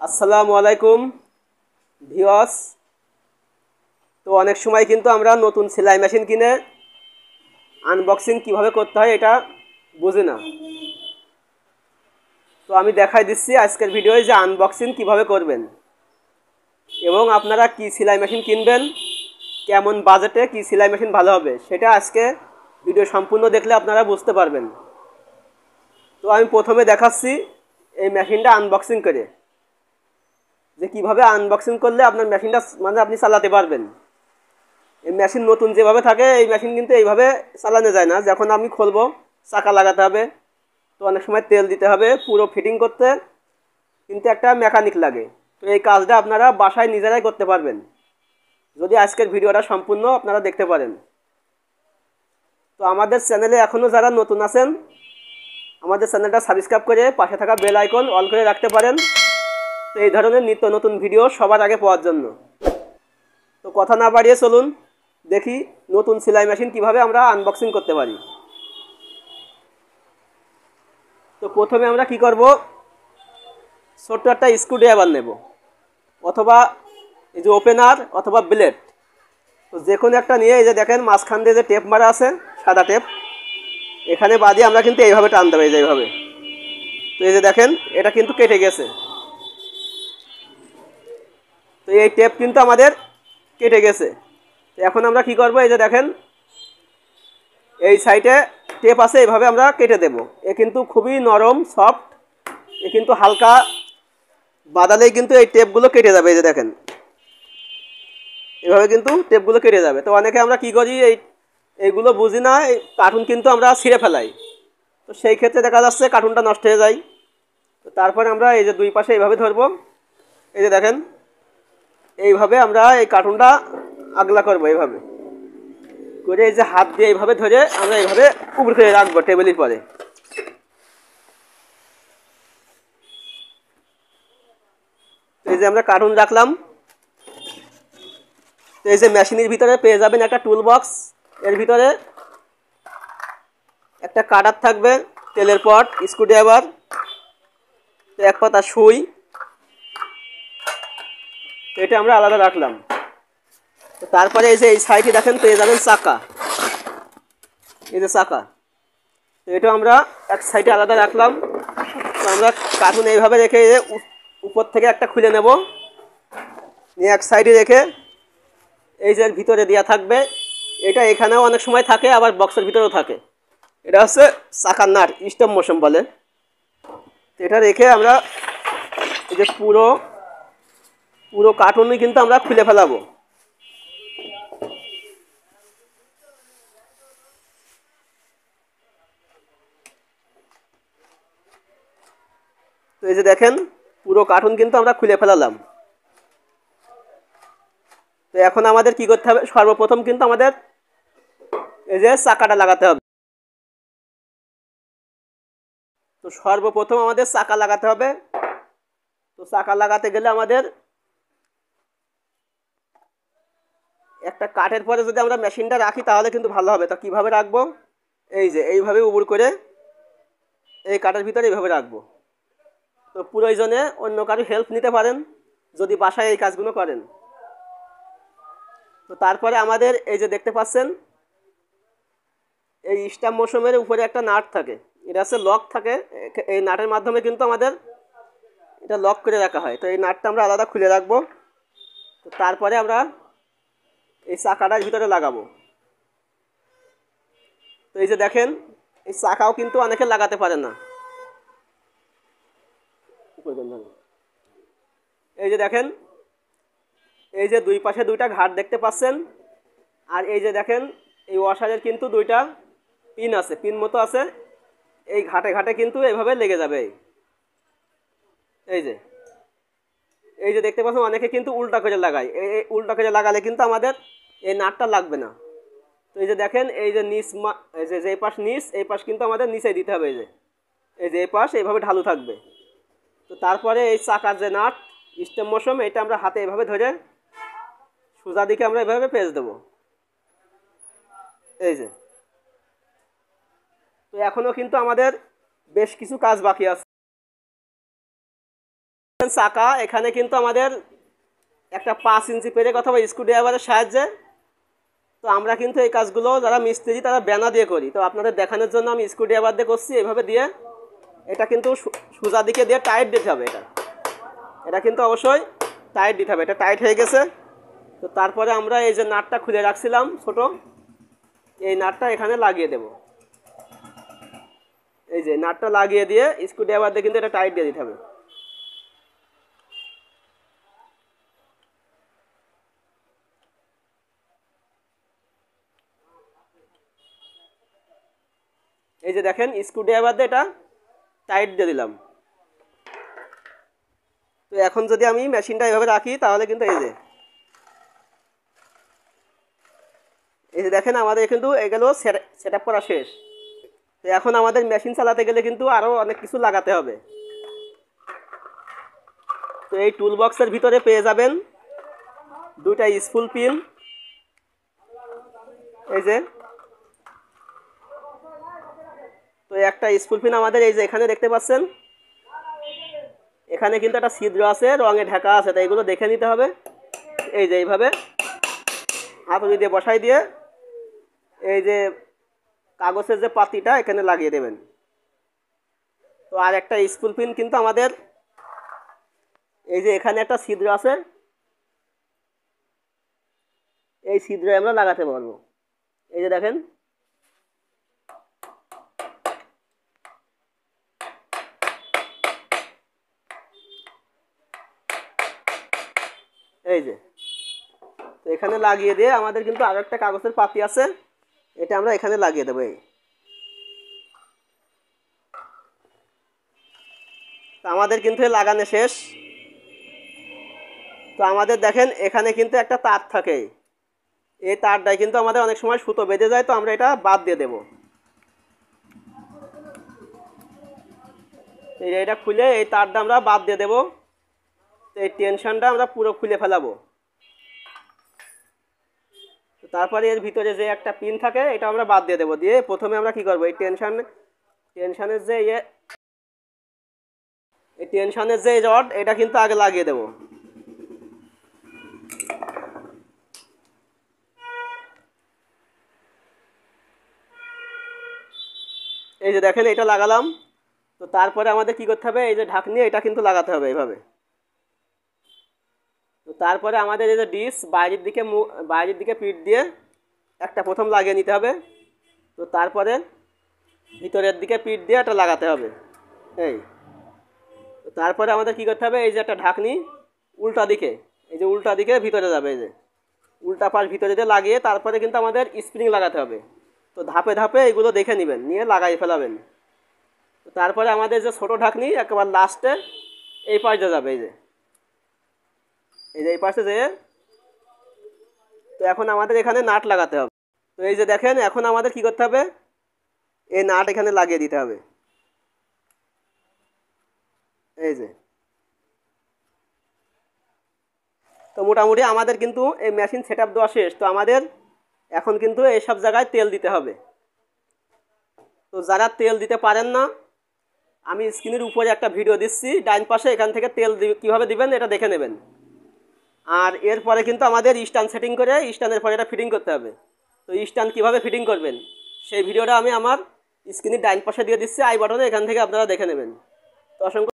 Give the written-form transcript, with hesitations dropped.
আসসালামু আলাইকুম ভিউয়ার্স। তো অনেক সময় কিন্তু আমরা নতুন সেলাই মেশিন কিনে আনবক্সিং কিভাবে করতে হয় এটা বুঝি না। তো আমি দেখাই দিচ্ছি আজকের ভিডিওয় যে আনবক্সিং কিভাবে করবেন এবং আপনারা কি সেলাই মেশিন কিনবেন, কেমন বাজেটে কি সেলাই মেশিন ভালো হবে সেটা আজকে ভিডিও সম্পূর্ণ দেখলে আপনারা বুঝতে পারবেন। তো আমি প্রথমে দেখাচ্ছি এই মেশিনটা আনবক্সিং করে, যে কিভাবে আনবক্সিং করলে আপনার মেশিনটা আপনি চালাতে পারবেন। এই মেশিন নতুন যেভাবে থাকে এই মেশিন কিন্তু এইভাবে চালানো যায় না। যখন আমি খুলবো চাকা লাগাতে হবে, তো অনেক সময় তেল দিতে হবে, পুরো ফিটিং করতে কিন্তু একটা মেকানিক লাগে। তো এই কাজটা আপনারা বাসায় নিজেরাই করতে পারবেন যদি আজকের ভিডিওটা সম্পূর্ণ আপনারা দেখতে পারেন। তো আমাদের চ্যানেলে এখনও যারা নতুন আছেন আমাদের চ্যানেলটা সাবস্ক্রাইব করে পাশে থাকা বেল আইকন অল করে রাখতে পারেন, তো এই ধরনের নিত্য নতুন ভিডিও সবার আগে পাওয়ার জন্য। তো কথা না বাড়িয়ে চলুন দেখি নতুন সেলাই মেশিন কিভাবে আমরা আনবক্সিং করতে পারি। তো প্রথমে আমরা কি করব, ছোট্ট একটা স্ক্রুড্রাইভার নেব, অথবা এই যে ওপেনার অথবা ব্লেড, তো যে কোনো একটা নিয়ে এই যে দেখেন মাঝখান দিয়ে যে টেপ মারা আছে সাদা টেপ, এখানে বাদিয়ে আমরা কিন্তু এইভাবে টান দেবো, এই যে এইভাবে। তো এই যে দেখেন এটা কিন্তু কেটে গেছে। তো এই টেপ কিন্তু আমাদের কেটে গেছে। তো এখন আমরা কি করব, এই যে দেখেন এই সাইডে টেপ আছে, এইভাবে আমরা কেটে দেব। এ কিন্তু খুবই নরম সফট, এ কিন্তু হালকা বাদালেই কিন্তু এই টেপগুলো কেটে যাবে। এই যে দেখেন এভাবে কিন্তু টেপগুলো কেটে যাবে। তো অনেকে আমরা কি করি, এইগুলো বুঝি না, এই কার্টুন কিন্তু আমরা ছিঁড়ে ফেলাই, তো সেই ক্ষেত্রে দেখা যাচ্ছে কার্টুনটা নষ্ট হয়ে যায়। তো তারপরে আমরা এই যে দুই পাশে এইভাবে ধরবো, এই যে দেখেন এইভাবে আমরা এই কার্টুনটা আগলা করবো, এইভাবে করে এই যে হাত দিয়ে এইভাবে ধরে আমরা এইভাবে উপর করে রাখবো টেবিলের পরে। এই যে আমরা কার্টুন রাখলাম। তো এই যে মেশিনের ভিতরে পেয়ে যাবেন একটা টুল বক্স, এর ভিতরে একটা কাটার থাকবে, তেলের পট, স্ক্রুড্রাইভার, তো এক পাতা সুই, তো এটা আমরা আলাদা রাখলাম। তো তারপরে এই যে এই সাইডে দেখেন পেয়ে যাবেন চাকা, এই যে চাকা, তো এটা আমরা এক সাইডে আলাদা রাখলাম। তো আমরা কার্টুন এইভাবে রেখে উপর থেকে একটা খুলে নেব, নিয়ে এক সাইডে রেখে এই যে ভিতরে দেওয়া থাকবে, এটা এখানেও অনেক সময় থাকে আবার বক্সের ভিতরেও থাকে। এটা হচ্ছে চাকার নাট, স্টপ মোশন বলে। তো এটা রেখে আমরা এই যে পুরো কার্টুনই কিন্তু আমরা খুলে ফেলাবো। তো এই যে দেখেন পুরো কার্টুন কিন্তু আমরা খুলে ফেলালাম। তো এখন আমাদের কি করতে হবে, সর্বপ্রথম কিন্তু আমাদের এই যে চাকাটা লাগাতে হবে। তো সর্বপ্রথম আমাদের চাকা লাগাতে হবে। তো চাকা লাগাতে গেলে আমাদের একটা কাঠের পরে যদি আমরা মেশিনটা রাখি তাহলে কিন্তু ভালো হবে। তা কীভাবে রাখবো, এই যে এইভাবে উবুর করে এই কাঠের ভিতরে এইভাবে রাখবো। তো প্রয়োজনে অন্য কারো হেল্প নিতে পারেন যদি বাসায় এই কাজগুলো করেন। তো তারপরে আমাদের এই যে দেখতে পাচ্ছেন এই স্টাম্প মৌসুমের উপরে একটা নাট থাকে, এটা হচ্ছে লক থাকে, এই নাটের মাধ্যমে কিন্তু আমাদের এটা লক করে রাখা হয়। তো এই নাটটা আমরা আলাদা খুলে রাখবো। তো তারপরে আমরা এই চাকাটার ভিতরে লাগাবো। তো এই যে দেখেন এই চাকাও কিন্তু অনেকে লাগাতে পারে না। এই যে দেখেন এই যে দুই পাশে দুইটা ঘাট দেখতে পাচ্ছেন, আর এই যে দেখেন এই ওয়াশারের কিন্তু দুইটা পিন আছে, পিন মতো আছে, এই ঘাটে ঘাটে কিন্তু এইভাবে লেগে যাবে। এই যে দেখতে পাচ্ছেন অনেকে কিন্তু উল্টা করে লাগায়, এই উল্টা করে লাগালে কিন্তু আমাদের এই নাটটা লাগবে না। তো এই যে দেখেন এই যে নিচ, এই যে এই পাশ নিচ, এই পাশ কিন্তু আমাদের নিচে দিতে হবে। এই যে এই পাশ এইভাবে ঢালু থাকবে। তো তারপরে এই চাকার যে নাট স্টেম মোশন, এটা আমরা হাতে এইভাবে ধরে সোজা দিকে আমরা এইভাবে পেঁচ দেবো। এই যে, তো এখনও কিন্তু আমাদের বেশ কিছু কাজ বাকি আছে। চাকা এখানে কিন্তু আমাদের একটা 5 ইঞ্চি পেরেক অথবা স্ক্রুড্রাইভারের সাহায্যে, তো আমরা কিন্তু এই কাজগুলো যারা মিস্ত্রি তারা ব্যানা দিয়ে করি। তো আপনাদের দেখানোর জন্য আমি স্ক্রুড্রাইভার দিয়ে করছি, এইভাবে দিয়ে এটা কিন্তু সোজা দিকে দিয়ে টাইট দিতে হবে। এটা কিন্তু অবশ্যই টাইট দিতে হবে। এটা টাইট হয়ে গেছে। তো তারপরে আমরা এই যে নাটটা খুলে রাখছিলাম ছোট, এই নাটটা এখানে লাগিয়ে দেব। এই যে নাটটা লাগিয়ে দিয়ে স্ক্রুড্রাইভার দিয়ে কিন্তু এটা টাইট দিয়ে দিতে হবে। এই যে দেখেন স্ক্রুড্রাইভার দিয়ে এটা টাইট দিয়ে দিলাম। তো এখন যদি আমি মেশিনটা এইভাবে রাখি তাহলে কিন্তু এই যে দেখেন আমাদের কিন্তু এগুলো সেট আপ করা শেষ। তো এখন আমাদের মেশিন চালাতে গেলে কিন্তু আরও অনেক কিছু লাগাতে হবে। তো এই টুল বক্সের ভিতরে পেয়ে যাবেন 2টা স্পুল পিন। এই যে তো একটা স্পুল পিন আমাদের এই যে এখানে দেখতে পাচ্ছেন, এখানে কিন্তু একটা ছিদ্র আছে, রঙে ঢাকা আছে, তাই এগুলো দেখে নিতে হবে। এই যে এইভাবে হাতুড়ি দিয়ে বসাই দিয়ে এই যে কাগজের যে পাতিটা এখানে লাগিয়ে দেবেন। তো আর একটা স্পুল পিন কিন্তু আমাদের এই যে এখানে একটা ছিদ্র আছে, এই ছিদ্রে আমরা লাগাতে পারবো। এই যে দেখেন এই যে, তো এখানে লাগিয়ে দিয়ে আমাদের কিন্তু আরো একটা কাগজের পাতি আছে, এটা আমরা এখানে লাগিয়ে দেবো। এই তো আমাদের কিন্তু লাগানো শেষ। তো আমাদের দেখেন এখানে কিন্তু একটা তার থাকে, এই তারটাই কিন্তু আমাদের অনেক সময় সুতো বেঁধে যায়, তো আমরা এটা বাদ দিয়ে দেব। এটা খুলে এই তারটা আমরা বাদ দিয়ে দেব। এই টেনশনটা আমরা পুরো খুলে ফেলাবো। তারপরে এর ভিতরে যে একটা পিন থাকে এটা আমরা বাদ দিয়ে দেবো। দিয়ে প্রথমে আমরা কি করবো, এই টেনশনের যে এই টেনশনের যে রড এটা কিন্তু আগে লাগিয়ে দেবো। এই যে দেখেন এটা লাগালাম। তো তারপরে আমাদের কি করতে হবে, এই যে ঢাকনি এটা কিন্তু লাগাতে হবে এইভাবে। তো তারপরে আমাদের এই যে ডিশ বাইরের দিকে পিঠ দিয়ে একটা প্রথম লাগিয়ে নিতে হবে। তো তারপরে ভিতরের দিকে পিঠ দিয়ে এটা লাগাতে হবে। এই তো তারপরে আমাদের কি করতে হবে, এই যে একটা ঢাকনি উল্টা দিকে, এই যে উল্টা দিকে ভিতরে যাবে, এই যে উল্টা পাশ ভিতরে দিয়ে লাগিয়ে তারপরে কিন্তু আমাদের স্প্রিং লাগাতে হবে। তো ধাপে ধাপে এগুলো দেখে নেবেন, নিয়ে লাগাই ফেলাবেন। তো তারপরে আমাদের যে ছোটো ঢাকনি একেবারে লাস্টে এই পাশে যাবে, এই যে এই পাশে যেয়ে তো এখন আমাদের এখানে নাট লাগাতে হবে। তো এই যে দেখেন এখন আমাদের কি করতে হবে, এই নাট এখানে লাগিয়ে দিতে হবে। এই যে তো মোটামুটি আমাদের কিন্তু এই মেশিন সেট আপ দেওয়া শেষ। তো আমাদের এখন কিন্তু এইসব জায়গায় তেল দিতে হবে। তো যারা তেল দিতে পারেন না, আমি স্ক্রিনের উপরে একটা ভিডিও দিচ্ছি ডাইন পাশে, এখান থেকে তেল কীভাবে দিবেন এটা দেখে নেবেন। আর এরপরে কিন্তু আমাদের স্ট্যান্ড সেটিং করে স্ট্যান্ডের পরে এটা ফিটিং করতে হবে। তো স্ট্যান্ড কীভাবে ফিটিং করবেন সেই ভিডিওটা আমি আমার স্ক্রিনের ডাইন পাশে দিয়ে দিচ্ছি আই বাটনে, এখান থেকে আপনারা দেখে নেবেন। তো অসংখ্য